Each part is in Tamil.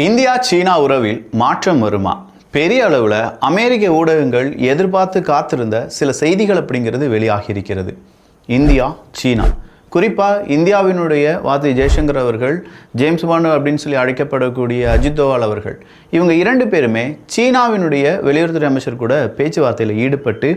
இந்தியா சீனா உறவில் மாற்றம் வருமா? பெரிய அளவில் அமெரிக்க ஊடகங்கள் எதிர்பார்த்து காத்திருந்த சில செய்திகள் அப்படிங்கிறது வெளியாகி இருக்கிறது. இந்தியா சீனா, குறிப்பாக இந்தியாவினுடைய வார்த்தை ஜெய்சங்கர் அவர்கள், ஜேம்ஸ் பாண்டு அப்படின்னு சொல்லி அழைக்கப்படக்கூடிய அஜித் தோவால் அவர்கள், இவங்க இரண்டு பேருமே சீனாவினுடைய வெளியுறவுத்துறை அமைச்சர் கூட பேச்சுவார்த்தையில் ஈடுபட்டு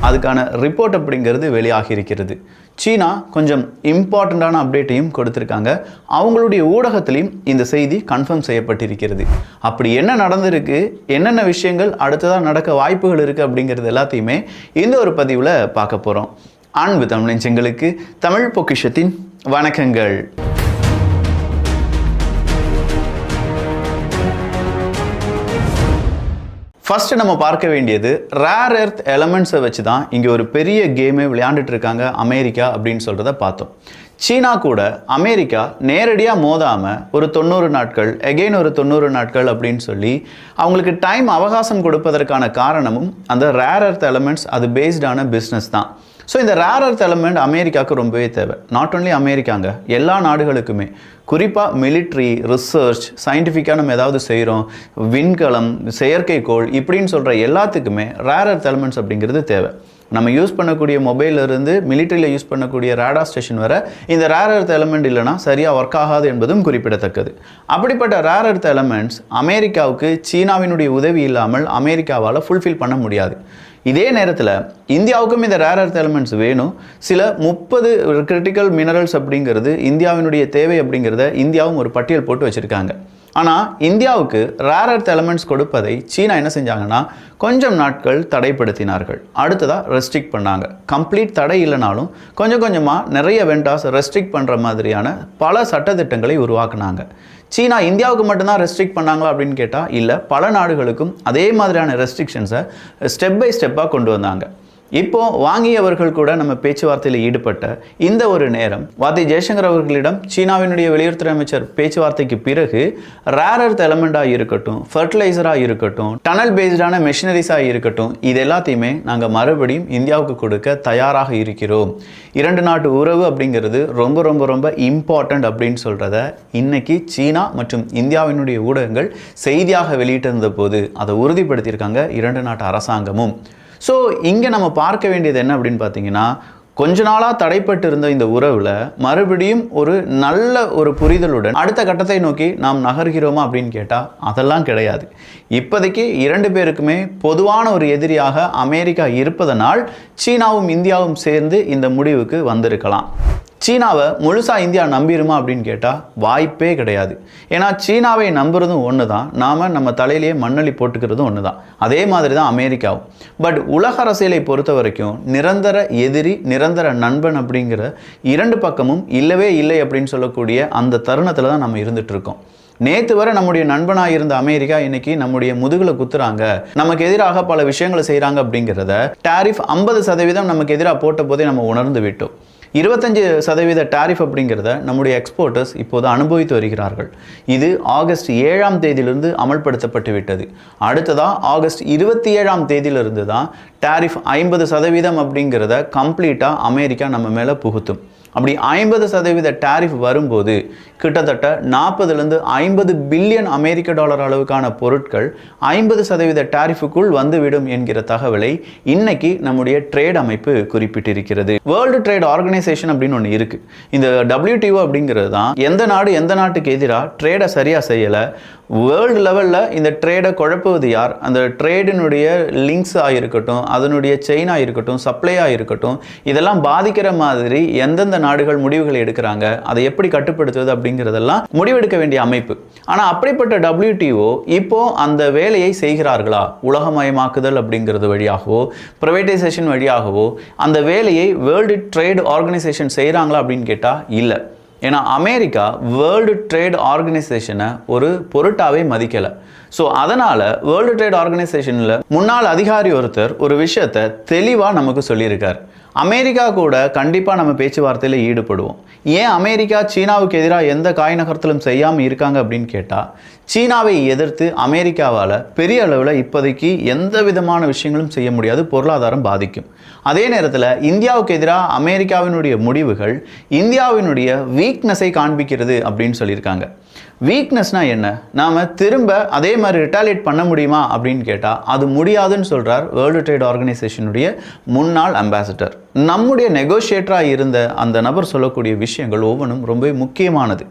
அதுக்கான ரிப்போர்ட் அப்படிங்கிறது வெளியாகி இருக்கிறது. சீனா கொஞ்சம் இம்பார்ட்டண்ட்டான அப்டேட்டையும் கொடுத்துருக்காங்க. அவங்களுடைய ஊடகத்திலையும் இந்த செய்தி கன்ஃபார்ம் செய்யப்பட்டிருக்கிறது. அப்படி என்ன நடந்திருக்கு, என்னென்ன விஷயங்கள் அடுத்ததாக நடக்க வாய்ப்புகள் இருக்குது அப்படிங்கிறது எல்லாத்தையுமே இந்த ஒரு பதிவில் பார்க்க போகிறோம். அன்பு தமிழ் நெஞ்சங்களுக்கு தமிழ் பொக்கிஷத்தின் வணக்கங்கள். ஃபர்ஸ்ட் நம்ம பார்க்க வேண்டியது ரேர் எர்த் எலமெண்ட்ஸை வச்சு தான் இங்கே ஒரு பெரிய கேமே விளையாண்டுட்டு இருக்காங்க அமெரிக்கா அப்படின்னு சொல்கிறத பார்த்தோம். சீனா கூட அமெரிக்கா நேரடியாக மோதாமல் ஒரு 90 நாட்கள் எகெயின் ஒரு 90 நாட்கள் அப்படின்னு சொல்லி அவங்களுக்கு டைம் அவகாசம் கொடுப்பதற்கான காரணமும் அந்த ரேர் எர்த் எலமெண்ட்ஸ் அது பேஸ்டான பிஸ்னஸ் தான். ஸோ இந்த ரேர் எர்த் எலமெண்ட் அமெரிக்காவுக்கு ரொம்பவே தேவை. நாட் ஒன்லி அமெரிக்காங்க, எல்லா நாடுகளுக்குமே. குறிப்பாக மிலிட்ரி, ரிசர்ச், சயின்டிஃபிக்காக நம்ம ஏதாவது செய்கிறோம், விண்கலம், செயற்கைக்கோள் இப்படின்னு சொல்கிற எல்லாத்துக்குமே ரேர் எர்த் எலமெண்ட்ஸ் அப்படிங்கிறது தேவை. நம்ம யூஸ் பண்ணக்கூடிய மொபைலிருந்து மிலிட்ரியில் யூஸ் பண்ணக்கூடிய ரேடார் ஸ்டேஷன் வர இந்த ரேர் எர்த் எலமெண்ட் இல்லைனா சரியாக ஒர்க் ஆகாது என்பதும் குறிப்பிடத்தக்கது. அப்படிப்பட்ட ரேர் எர்த் எலமெண்ட்ஸ் அமெரிக்காவுக்கு சீனாவினுடைய உதவி இல்லாமல் அமெரிக்காவால் ஃபுல்ஃபில் பண்ண முடியாது. இதே நேரத்தில் இந்தியாவுக்கும் இந்த ரேர் எர்த் எலமெண்ட்ஸ் வேணும். சில 30 கிரிட்டிக்கல் மினரல்ஸ் அப்படிங்கிறது இந்தியாவினுடைய தேவை அப்படிங்கிறத இந்தியாவும் ஒரு பட்டியல் போட்டு வச்சுருக்காங்க. ஆனால் இந்தியாவுக்கு ரேர் எர்த் எலமெண்ட்ஸ் கொடுப்பதை சீனா என்ன செஞ்சாங்கன்னா கொஞ்சம் நாட்கள் தடைப்படுத்தினார்கள். அடுத்ததாக ரெஸ்ட்ரிக்ட் பண்ணாங்க. கம்ப்ளீட் தடை இல்லைனாலும் கொஞ்சம் கொஞ்சமாக நிறைய வெண்டாஸ் ரெஸ்ட்ரிக்ட் பண்ணுற மாதிரியான பல சட்டத்திட்டங்களை உருவாக்குனாங்க. சீனா இந்தியாவுக்கு மட்டும்தான் ரெஸ்ட்ரிக்ட் பண்ணாங்களா அப்படின்னு கேட்டால் இல்லை, பல நாடுகளுக்கும் அதே மாதிரியான ரெஸ்ட்ரிக்ஷன்ஸை ஸ்டெப் பை ஸ்டெப்பாக கொண்டு வந்தாங்க. இப்போது வாங்கியவர்கள் கூட நம்ம பேச்சுவார்த்தையில் ஈடுபட்ட இந்த ஒரு நேரம் வார்த்தை ஜெய்சங்கர் அவர்களிடம் சீனாவினுடைய வெளியுறவுத்துறை அமைச்சர் பேச்சுவார்த்தைக்கு பிறகு ரேர் எர்த் எலமெண்ட்டாக இருக்கட்டும், ஃபர்டிலைசராக இருக்கட்டும், டனல் பேஸ்டான மெஷினரிஸாக இருக்கட்டும், இது எல்லாத்தையுமே நாங்கள் மறுபடியும் இந்தியாவுக்கு கொடுக்க தயாராக இருக்கிறோம். 2 நாட்டு உறவு அப்படிங்கிறது ரொம்ப ரொம்ப ரொம்ப இம்பார்ட்டண்ட் அப்படின்னு சொல்கிறத இன்னைக்கு சீனா மற்றும் இந்தியாவினுடைய ஊடகங்கள் செய்தியாக வெளியிட்டிருந்த போது அதை உறுதிப்படுத்தியிருக்காங்க 2 நாட்டு அரசாங்கமும். ஸோ இங்கே நம்ம பார்க்க வேண்டியது என்ன அப்படின்னு பார்த்தீங்கன்னா, கொஞ்ச நாளாக தடைப்பட்டு இருந்த இந்த உறவில் மறுபடியும் ஒரு நல்ல ஒரு புரிதலுடன் அடுத்த கட்டத்தை நோக்கி நாம் நகர்கிறோமா அப்படின்னு கேட்டால் அதெல்லாம் கிடையாது. இப்போதைக்கு 2 பேருக்குமே பொதுவான ஒரு எதிரியாக அமெரிக்கா இருப்பதனால் சீனாவும் இந்தியாவும் சேர்ந்து இந்த முடிவுக்கு வந்திருக்கலாம். சீனாவை முழுசாக இந்தியா நம்பிடுமா அப்படின்னு கேட்டால் வாய்ப்பே கிடையாது. ஏன்னா சீனாவை நம்புறதும் ஒன்று தான், நாம் நம்ம தலையிலேயே மண்ணள்ளி போட்டுக்கிறதும் ஒன்று தான். அதே மாதிரி தான் அமெரிக்காவும். பட் உலக அரசியலை பொறுத்த வரைக்கும் நிரந்தர எதிரி, நிரந்தர நண்பன் அப்படிங்கிற 2 பக்கமும் இல்லவே இல்லை அப்படின்னு சொல்லக்கூடிய அந்த தருணத்தில் தான் நம்ம இருந்துட்டு இருக்கோம். நேற்று வரை நம்முடைய நண்பனாக இருந்த அமெரிக்கா இன்னைக்கு நம்முடைய முதுகில் குத்துறாங்க, நமக்கு எதிராக பல விஷயங்களை செய்கிறாங்க அப்படிங்கிறத டாரிஃப் 50% நமக்கு எதிராக போட்ட போதே நம்ம உணர்ந்து விட்டோம். 25% டாரிஃப் அப்படிங்கிறத நம்முடைய எக்ஸ்போர்ட்டர்ஸ் இப்போது அனுபவித்து வருகிறார்கள். இது ஆகஸ்ட் 7ஆம் தேதியிலிருந்து அமல்படுத்தப்பட்டு விட்டது. அடுத்ததாக ஆகஸ்ட் 27ஆம் தேதியிலிருந்து தான் டாரிஃப் 50% அப்படிங்கிறத கம்ப்ளீட்டாக அமெரிக்கா நம்ம மேலே புகுத்தும். அப்படி 50% டாரிஃப் வரும்போது கிட்டத்தட்ட 40லேருந்து 50 பில்லியன் அமெரிக்க டாலர் அளவுக்கான பொருட்கள் 50% டாரிஃபுக்குள் வந்துவிடும் என்கிற தகவலை இன்னைக்கு நம்முடைய ட்ரேட் அமைப்பு குறிப்பிட்டிருக்கிறது. வேர்ல்டு ட்ரேட் ஆர்கனைசேஷன் அப்படின்னு ஒன்று இருக்குது. இந்த WTO அப்படிங்கிறது தான் எந்த நாடு எந்த நாட்டுக்கு எதிராக ட்ரேடை சரியாக செய்யலை, வேர்ல்டு லெவலில் இந்த ட்ரேடை குழப்புவது யார், அந்த ட்ரேடினுடைய லிங்க்ஸாக இருக்கட்டும், அதனுடைய செயினாக இருக்கட்டும், சப்ளையாக இருக்கட்டும், இதெல்லாம் பாதிக்கிற மாதிரி எந்தெந்த நாடுகள் முடிவுகளை எடுக்கிறாங்க, அதை எப்படி கட்டுப்படுத்துவது அப்படிங்கிறதெல்லாம் முடிவெடுக்க வேண்டிய அமைப்பு. ஆனால் அப்படிப்பட்ட WTO இப்போ அந்த வேலையை செய்கிறார்களா? உலகமயமாக்குதல் அப்படிங்கிறது வழியாகவோ, ப்ரைவேட்டைசேஷன் வழியாகவோ அந்த வேலையை வேர்ல்டு ட்ரேட் ஆர்கனைசேஷன் செய்கிறாங்களா அப்படின்னு கேட்டால் இல்லை. ஏன்னா அமெரிக்கா வேர்ல்டு ட்ரேட் ஆர்கனைசேஷனை ஒரு பொருட்டாவே மதிக்கலை. ஸோ அதனால் வேர்ல்டு ட்ரேட் ஆர்கனைசேஷனில் முன்னாள் அதிகாரி ஒருத்தர் ஒரு விஷயத்தை தெளிவாக நமக்கு சொல்லியிருக்கார். அமெரிக்கா கூட கண்டிப்பாக நம்ம பேச்சுவார்த்தையில் ஈடுபடுவோம். ஏன் அமெரிக்கா சீனாவுக்கு எதிராக எந்த காய் நகர்த்தலும் செய்யாமல் இருக்காங்க அப்படின்னு கேட்டால், சீனாவை எதிர்த்து அமெரிக்காவால் பெரிய அளவில் இப்போதைக்கு எந்த விதமான விஷயங்களும் செய்ய முடியாது, பொருளாதாரம் பாதிக்கும். அதே நேரத்தில் இந்தியாவுக்கு எதிராக அமெரிக்காவினுடைய முடிவுகள் இந்தியாவினுடைய வீக்னஸை காண்பிக்கிறது அப்படின்னு சொல்லியிருக்காங்க. வீக்னஸ்னா என்ன? நாம் திரும்ப அதே மாதிரி ரிட்டாலியேட் பண்ண முடியுமா அப்படின்னு கேட்டால் அது முடியாதுன்னு சொல்கிறார் வேர்ல்டு ட்ரேட் ஆர்கனைசேஷனுடைய முன்னாள் அம்பாசிடர். நம்முடைய நெகோஷியேட்டராக இருந்த அந்த நபர் சொல்லக்கூடிய விஷயங்கள் ஒவ்வொன்றும் ரொம்ப முக்கியமானது.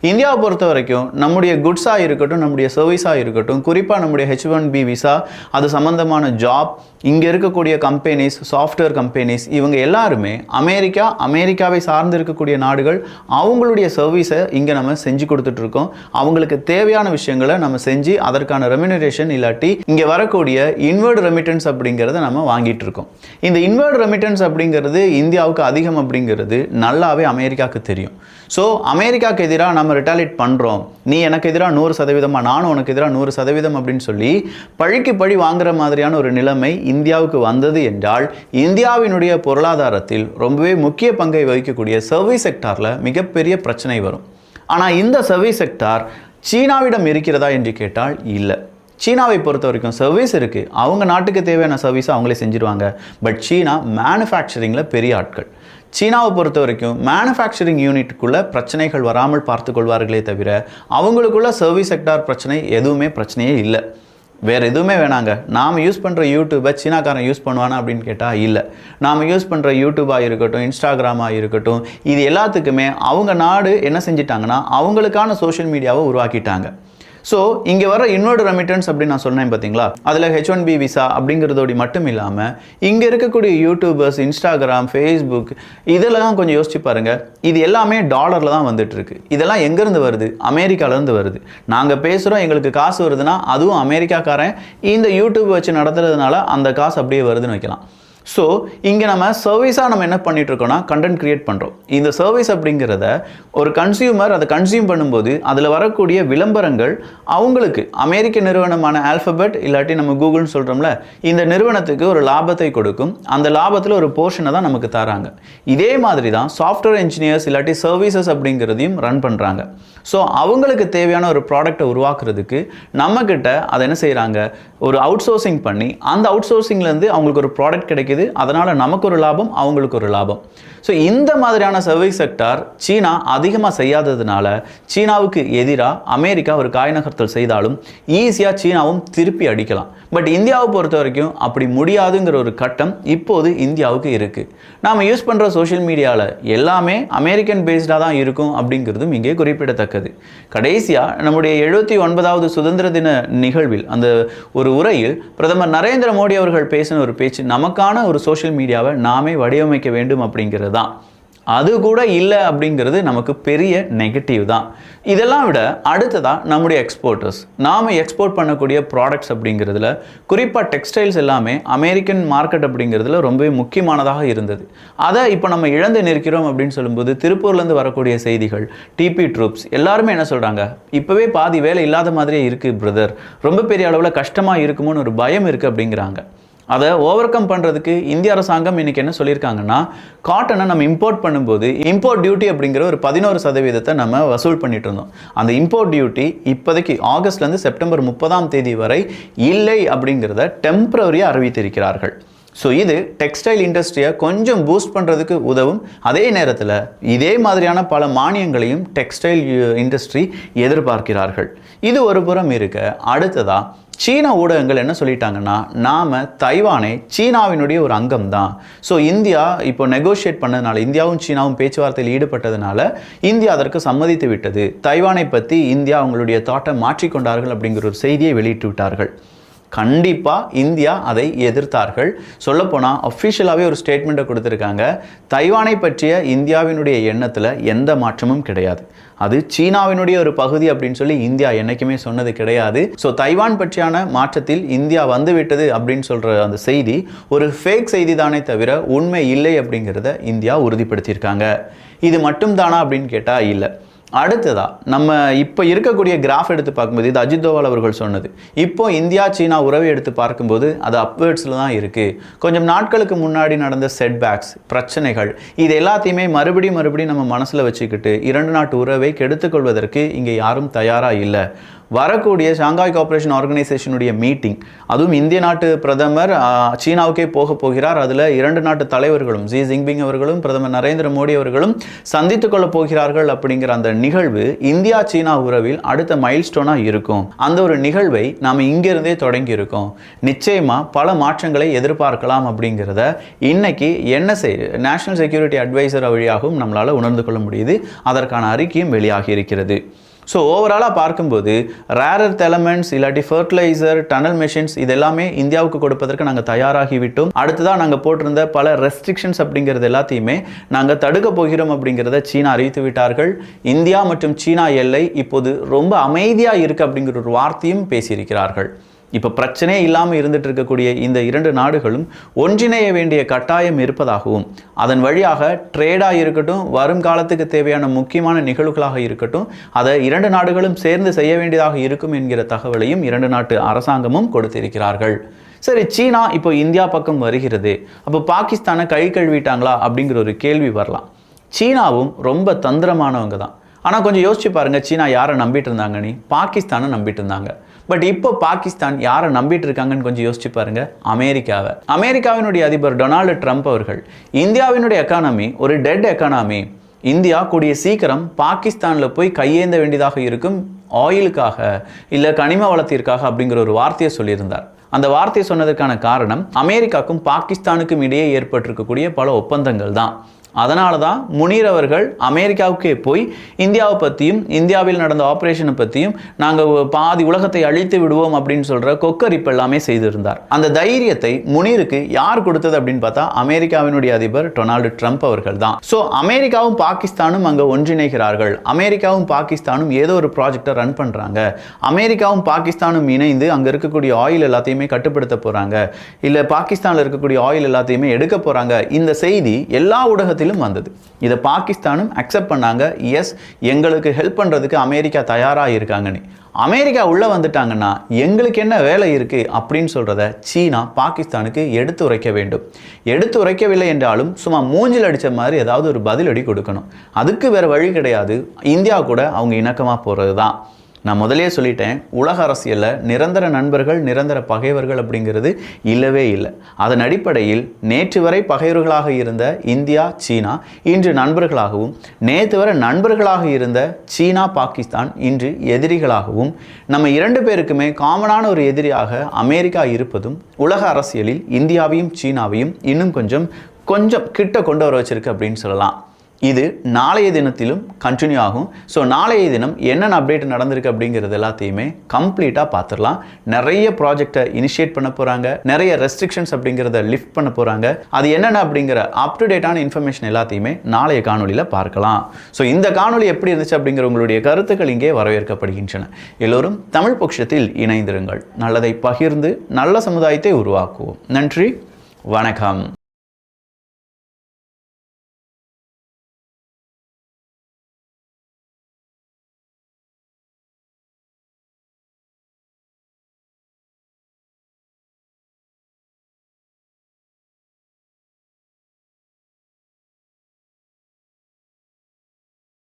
இந்தியாவை பொறுத்த வரைக்கும் நம்முடைய குட்ஸாக இருக்கட்டும், நம்முடைய சர்வீஸாக இருக்கட்டும், குறிப்பாக நம்முடைய H1B விசா, அது சம்மந்தமான ஜாப், இங்கே இருக்கக்கூடிய கம்பெனிஸ், சாஃப்ட்வேர் கம்பெனிஸ், இவங்க எல்லாருமே அமெரிக்காவை சார்ந்து இருக்கக்கூடிய நாடுகள் அவங்களுடைய சர்வீஸை இங்கே நம்ம செஞ்சு கொடுத்துட்ருக்கோம். அவங்களுக்கு தேவையான விஷயங்களை நம்ம செஞ்சு அதற்கான ரெம்யூனரேஷன் இல்லாட்டி இங்கே வரக்கூடிய இன்வர்டு ரெமிட்டன்ஸ் அப்படிங்கிறத நம்ம வாங்கிட்டு இருக்கோம். இந்த இன்வர்டு ரெமிட்டன்ஸ் அப்படிங்கிறது இந்தியாவுக்கு அதிகம் அப்படிங்கிறது நல்லாவே அமெரிக்காவுக்கு தெரியும். ஸோ அமெரிக்காவுக்கு எதிராக நம்ம ரிட்டாலியேட் பண்ணுறோம், நீ எனக்கு எதிராக 100%, நானும் உனக்கு எதிராக 100% அப்படின்னு சொல்லி பழிக்கு பழி வாங்குற மாதிரியான ஒரு நிலைமை இந்தியாவுக்கு வந்தது என்றால் இந்தியாவினுடைய பொருளாதாரத்தில் ரொம்பவே முக்கிய பங்கை வகிக்கக்கூடிய சர்வீஸ் செக்டாரில் மிகப்பெரிய பிரச்சனை வரும். ஆனால் இந்த சர்வீஸ் செக்டார் சீனாவிடம் இருக்கிறதா என்று கேட்டால் இல்லை. சீனாவை பொறுத்த வரைக்கும் சர்வீஸ் இருக்குது, அவங்க நாட்டுக்கு தேவையான சர்வீஸை அவங்களே செஞ்சுருவாங்க. பட் சீனா மேனுஃபேக்சரிங்கில் பெரிய ஆட்கள். சீனாவை பொறுத்த வரைக்கும் மேனுஃபேக்சரிங் யூனிட்டுக்குள்ளே பிரச்சனைகள் வராமல் பார்த்து கொள்வார்களே தவிர அவங்களுக்குள்ள சர்வீஸ் செக்டார் பிரச்சனையே இல்லை. வேறு எதுவுமே வேணாங்க. நாம் யூஸ் பண்ணுற யூடியூப்பை சீனாக்காரன் யூஸ் பண்ணுவானா அப்படின்னு கேட்டால் இல்லை. நாம் யூஸ் பண்ணுற யூடியூபாக இருக்கட்டும், இன்ஸ்டாகிராமாக இருக்கட்டும், இது எல்லாத்துக்குமே அவங்க நாடு என்ன செஞ்சிட்டாங்கன்னா அவங்களுக்கான சோஷியல் மீடியாவை உருவாக்கிட்டாங்க. ஸோ இங்கே வர இன்வர்டு ரெமிட்டன்ஸ் அப்படின்னு நான் சொன்னேன் பார்த்தீங்களா, அதில் H1B விசா அப்படிங்கிறதோடு மட்டும் இல்லாமல் இங்கே இருக்கக்கூடிய யூடியூபர்ஸ், இன்ஸ்டாகிராம், ஃபேஸ்புக், இதெல்லாம் கொஞ்சம் யோசிச்சு பாருங்கள். இது எல்லாமே டாலரில் தான் வந்துட்டு இருக்கு. இதெல்லாம் எங்கேருந்து வருது? அமெரிக்காவிலேருந்து வருது. நாங்கள் பேசுகிறோம், எங்களுக்கு காசு வருதுன்னா அதுவும் அமெரிக்காக்காரன் இந்த யூடியூப் வச்சு நடத்துறதுனால அந்த காசு அப்படியே வருதுன்னு வைக்கலாம். ஸோ இங்கே நம்ம சர்வீஸாக நம்ம என்ன பண்ணிகிட்ருக்கோன்னா கண்டென்ட் க்ரியேட் பண்ணுறோம். இந்த சர்வீஸ் அப்படிங்கிறத ஒரு கன்சியூமர் அதை கன்சியூம் பண்ணும்போது அதில் வரக்கூடிய விளம்பரங்கள் அவங்களுக்கு அமெரிக்க நிறுவனமான ஆல்ஃபபெட் இல்லாட்டி நம்ம கூகுள்னு சொல்கிறோம்ல, இந்த நிறுவனத்துக்கு ஒரு லாபத்தை கொடுக்கும். அந்த லாபத்தில் ஒரு போர்ஷனை தான் நமக்கு தராங்க. இதே மாதிரி தான் சாஃப்ட்வேர் இன்ஜினியர்ஸ் இல்லாட்டி சர்வீசஸ் அப்படிங்கிறதையும் ரன் பண்ணுறாங்க. ஸோ அவங்களுக்கு தேவையான ஒரு ப்ராடக்டை உருவாக்குறதுக்கு நம்மக்கிட்ட அதை என்ன செய்கிறாங்க, ஒரு அவுட் சோர்சிங் பண்ணி அந்த அவுட் சோர்சிங்லேருந்து அவங்களுக்கு ஒரு ப்ராடக்ட் கிடைக்குது. அதனால் நமக்கு ஒரு லாபம், அவங்களுக்கு ஒரு லாபம். ஸோ இந்த மாதிரியான சர்வீஸ் செக்டார் சீனா அதிகமாக செய்யாததுனால சீனாவுக்கு எதிராக அமெரிக்கா ஒரு காய் நகர்த்தல் செய்தாலும் ஈஸியாக சீனாவும் திருப்பி அடிக்கலாம். பட் இந்தியாவை பொறுத்த வரைக்கும் அப்படி முடியாதுங்கிற ஒரு கட்டம் இப்போது இந்தியாவுக்கு இருக்குது. நாம் யூஸ் பண்ணுற சோஷியல் மீடியாவில் எல்லாமே அமெரிக்கன் பேஸ்டாக தான் இருக்கும் அப்படிங்கிறதும் இங்கே குறிப்பிடத்தக்கது. கடைசியாக நம்முடைய 79வது சுதந்திர தின நிகழ்வில் அந்த ஒரு உரையில் பிரதமர் நரேந்திர மோடி அவர்கள் பேசின ஒரு பேச்சு, நமக்கான ஒரு சோஷியல் மீடியாவை நாமே வடிவமைக்க வேண்டும் அப்படிங்கிறது தான். அது கூட இல்லை அப்படிங்கிறது நமக்கு பெரிய நெகட்டிவ் தான். இதெல்லாம் விட அடுத்ததாக நம்முடைய எக்ஸ்போர்ட்டர்ஸ், நாம் எக்ஸ்போர்ட் பண்ணக்கூடிய ப்ராடக்ட்ஸ் அப்படிங்கிறதுல குறிப்பாக டெக்ஸ்டைல்ஸ் எல்லாமே அமெரிக்கன் மார்க்கெட் அப்படிங்கிறதுல ரொம்பவே முக்கியமானதாக இருந்தது. அதை இப்போ நம்ம இழந்து நிற்கிறோம் அப்படின்னு சொல்லும்போது திருப்பூர்லேருந்து வரக்கூடிய செய்திகள், டிபி ட்ரூப்ஸ் எல்லாருமே என்ன சொல்கிறாங்க, இப்போவே பாதி வேலை இல்லாத மாதிரியே இருக்குது பிரதர், ரொம்ப பெரிய அளவில் கஷ்டமாக இருக்குமோன்னு ஒரு பயம் இருக்குது அப்படிங்கிறாங்க. அதை ஓவர் கம் பண்ணுறதுக்கு இந்திய அரசாங்கம் இன்றைக்கி என்ன சொல்லியிருக்காங்கன்னா, காட்டனை நம்ம இம்போர்ட் பண்ணும்போது இம்போர்ட் டியூட்டி அப்படிங்கிற ஒரு 11% நம்ம வசூல் பண்ணிட்டு இருந்தோம். அந்த இம்போர்ட் டியூட்டி இப்போதைக்கு ஆகஸ்ட்லேருந்து செப்டம்பர் 30 வரை இல்லை அப்படிங்கிறத டெம்பரரியாக அறிவித்திருக்கிறார்கள். ஸோ இது டெக்ஸ்டைல் இண்டஸ்ட்ரியை கொஞ்சம் பூஸ்ட் பண்ணுறதுக்கு உதவும். அதே நேரத்தில் இதே மாதிரியான பல மானியங்களையும் டெக்ஸ்டைல் இண்டஸ்ட்ரி எதிர்பார்க்கிறார்கள். இது ஒரு புறம் இருக்க, அடுத்ததாக சீன ஊடகங்கள் என்ன சொல்லிட்டாங்கன்னா, நாம் தைவானை சீனாவினுடைய ஒரு அங்கம் தான். ஸோ இந்தியா இப்போ நெகோஷியேட் பண்ணதுனால, இந்தியாவும் சீனாவும் பேச்சுவார்த்தையில் ஈடுபட்டதுனால இந்தியா அதற்கு சம்மதித்து விட்டது. தைவானை பற்றி இந்தியா அவங்களுடைய தாட்டை மாற்றிக்கொண்டார்கள் அப்படிங்கிற ஒரு செய்தியை வெளியிட்டு விட்டார்கள். கண்டிப்பாக இந்தியா அதை எதிர்த்தார்கள். சொல்லப்போனால் அஃபிஷியலாகவே ஒரு ஸ்டேட்மெண்ட்டை கொடுத்துருக்காங்க, தைவானை பற்றிய இந்தியாவினுடைய எண்ணத்தில் எந்த மாற்றமும் கிடையாது, அது சீனாவினுடைய ஒரு பகுதி அப்படின்னு சொல்லி இந்தியா என்றைக்குமே சொன்னது கிடையாது. ஸோ தைவான் பற்றியான மாற்றத்தில் இந்தியா வந்துவிட்டது அப்படின்னு சொல்கிற அந்த செய்தி ஒரு ஃபேக் செய்தி தானே தவிர உண்மை இல்லை அப்படிங்கிறத இந்தியா உறுதிப்படுத்தியிருக்காங்க. இது மட்டும் தானா அப்படின்னு கேட்டால் இல்லை. அடுத்ததாக நம்ம இப்போ இருக்கக்கூடிய கிராஃப் எடுத்து பார்க்கும்போது, இது அஜித் தோவல் அவர்கள் சொன்னது, இப்போ இந்தியா சீனா உறவை எடுத்து பார்க்கும்போது அது அப்வேர்ட்ஸில் தான் இருக்குது. கொஞ்சம் நாட்களுக்கு முன்னாடி நடந்த செட்பேக்ஸ், பிரச்சனைகள், இது எல்லாத்தையுமே மறுபடியும் நம்ம மனசில் வச்சுக்கிட்டு 2 நாட்டு உறவை கெடுத்துக்கொள்வதற்கு இங்கே யாரும் தயாராக இல்லை. வரக்கூடிய ஷாங்காய் கோஆபரேஷன் ஆர்கனைசேஷனுடைய மீட்டிங், அதுவும் இந்திய நாட்டு பிரதமர் சீனாவுக்கே போகிறார். அதில் 2 நாட்டு தலைவர்களும் ஜி ஜின்பிங் அவர்களும் பிரதமர் நரேந்திர மோடி அவர்களும் சந்தித்துக் கொள்ள போகிறார்கள். அப்படிங்கிற அந்த நிகழ்வு இந்தியா சீனா உறவில் அடுத்த மைல்ஸ்டோனாக இருக்கும். அந்த ஒரு நிகழ்வை நாம் இங்கிருந்தே தொடங்கி இருக்கோம். நிச்சயமா பல மாற்றங்களை எதிர்பார்க்கலாம் அப்படிங்கிறத இன்னைக்கு NSA நேஷனல் செக்யூரிட்டி அட்வைசர் வழியாகவும் நம்மளால் உணர்ந்து கொள்ள முடியுது. அதற்கான அறிக்கையும் வெளியாகி இருக்கிறது. ஸோ ஓவராலாக பார்க்கும்போது ரேர் எர்த் எலமெண்ட்ஸ் இல்லாட்டி ஃபர்டிலைசர், டனல் மெஷின்ஸ் இது எல்லாமே இந்தியாவுக்கு கொடுப்பதற்கு நாங்கள் தயாராகிவிட்டோம். அடுத்ததாக நாங்கள் போட்டிருந்த பல ரெஸ்ட்ரிக்ஷன்ஸ் அப்படிங்கிறது எல்லாத்தையுமே நாங்கள் தடுக்க போகிறோம் அப்படிங்கிறத சீனா அறிவித்து விட்டார்கள். இந்தியா மற்றும் சீனா எல்லை இப்போது ரொம்ப அமைதியாக இருக்குது அப்படிங்கிற ஒரு வார்த்தையும் பேசியிருக்கிறார்கள். இப்போ பிரச்சனையே இல்லாமல் இருந்துட்டு இருக்கக்கூடிய இந்த 2 நாடுகளும் ஒன்றிணைய வேண்டிய கட்டாயம் இருப்பதாகவும், அதன் வழியாக ட்ரேடாக இருக்கட்டும், வரும் காலத்துக்கு தேவையான முக்கியமான நிகழ்வுகளாக இருக்கட்டும், அதை 2 நாடுகளும் சேர்ந்து செய்ய வேண்டியதாக இருக்கும் என்கிற தகவலையும் 2 நாட்டு அரசாங்கமும் கொடுத்திருக்கிறார்கள். சரி, சீனா இப்போ இந்தியா பக்கம் வருகிறது, அப்போ பாகிஸ்தானை கை கழுவிட்டாங்களா அப்படிங்கிற ஒரு கேள்வி வரலாம். சீனாவும் ரொம்ப தந்திரமானவங்க தான். ஆனால் கொஞ்சம் யோசிச்சு பாருங்க, சீனா யாரை நம்பிட்டு இருந்தாங்கன்னு? பாகிஸ்தானை நம்பிட்டு இருந்தாங்க. பட் இப்போ பாகிஸ்தான் யாரை நம்பிட்டு இருக்காங்கன்னு கொஞ்சம் யோசிச்சு பாருங்க, அமெரிக்காவை. அமெரிக்காவினுடைய அதிபர் டொனால்டு ட்ரம்ப் அவர்கள் இந்தியாவினுடைய எக்கானமி ஒரு டெட் எக்கானமி, இந்தியா கூடிய சீக்கிரம் பாகிஸ்தானில் போய் கையேந்த வேண்டியதாக இருக்கும் ஆயிலுக்காக இல்லை கனிம வளத்திற்காக அப்படிங்கிற ஒரு வார்த்தையை சொல்லியிருந்தார். அந்த வார்த்தையை சொன்னதற்கான காரணம் அமெரிக்காவுக்கும் பாகிஸ்தானுக்கும் இடையே ஏற்பட்டிருக்கக்கூடிய பல ஒப்பந்தங்கள் தான். அதனால தான் முனீர் அவர்கள் அமெரிக்காவுக்கே போய் இந்தியாவை பற்றியும் இந்தியாவில் நடந்த ஆப்ரேஷனை பற்றியும் நாங்கள் பாதி உலகத்தை அழித்து விடுவோம் அப்படின்னு சொல்கிற கொக்கரிப்பு எல்லாமே செய்திருந்தார். அந்த தைரியத்தை முனீருக்கு யார் கொடுத்தது அப்படின்னு பார்த்தா அமெரிக்காவினுடைய அதிபர் டொனால்டு ட்ரம்ப் அவர்கள் தான். ஸோ அமெரிக்காவும் பாகிஸ்தானும் அங்கே ஒன்றிணைகிறார்கள். அமெரிக்காவும் பாகிஸ்தானும் ஏதோ ஒரு ப்ராஜெக்டை ரன் பண்ணுறாங்க. அமெரிக்காவும் பாகிஸ்தானும் இணைந்து அங்கே இருக்கக்கூடிய ஆயில் எல்லாத்தையுமே கட்டுப்படுத்த போகிறாங்க, இல்லை பாகிஸ்தானில் இருக்கக்கூடிய ஆயில் எல்லாத்தையுமே எடுக்க போகிறாங்க. இந்த செய்தி எல்லா ஊடகத்திலும் வந்தது. இதை பாகிஸ்தானும் அக்செப்ட் பண்ணாங்க. எஸ், எங்களுக்கு ஹெல்ப் பண்றதுக்கு அமெரிக்கா தயாராக இருக்காங்கன்னு. அமெரிக்கா உள்ள வந்துட்டாங்கன்னா எங்களுக்கு என்ன வேலை இருக்கு அப்படின்னு சொல்றத சீனா பாகிஸ்தானுக்கு எடுத்து உரைக்க வேண்டும். எடுத்து உரைக்கவில்லை என்றாலும் சும்மா மூஞ்சில் அடிச்ச மாதிரி ஏதாவது ஒரு பதிலடி கொடுக்கணும். அதுக்கு வேற வழி கிடையாது. இந்தியா கூட அவங்க இணக்கமா போறது தான். நான் முதலே சொல்லிட்டேன், உலக அரசியலில் நிரந்தர நண்பர்கள் நிரந்தர பகைவர்கள் அப்படிங்கிறது இல்லவே இல்லை. அதன் அடிப்படையில் நேற்று வரை பகைவர்களாக இருந்த இந்தியா சீனா இன்று நண்பர்களாகவும், நேற்று வரை நண்பர்களாக இருந்த சீனா பாகிஸ்தான் இன்று எதிரிகளாகவும், நம்ம 2 பேருக்குமே காமனான ஒரு எதிரியாக அமெரிக்கா இருப்பதும் உலக அரசியலில் இந்தியாவையும் சீனாவையும் இன்னும் கொஞ்சம் கிட்ட கொண்டு வர வச்சிருக்கு அப்படின்னு சொல்லலாம். இது நாளைய தினத்திலும் கண்டினியூ ஆகும். ஸோ நாளைய தினம் என்னென்ன அப்டேட் நடந்திருக்கு அப்படிங்கிறது எல்லாத்தையுமே கம்ப்ளீட்டாக பார்த்துடலாம். நிறைய ப்ராஜெக்டை இனிஷியேட் பண்ண போகிறாங்க, நிறைய ரெஸ்ட்ரிக்ஷன்ஸ் அப்படிங்கிறத லிஃப்ட் பண்ண போகிறாங்க. அது என்னென்ன அப்படிங்கிற அப் டு டேட்டான இன்ஃபர்மேஷன் எல்லாத்தையுமே நாளைய காணொலியில் பார்க்கலாம். ஸோ இந்த காணொலி எப்படி இருந்துச்சு அப்படிங்கிற உங்களுடைய கருத்துக்கள் இங்கே வரவேற்கப்படுகின்றன. எல்லோரும் தமிழ் பொக்கிஷத்தில் இணைந்திருங்கள். நல்லதை பகிர்ந்து நல்ல சமுதாயத்தை உருவாக்குவோம். நன்றி, வணக்கம்.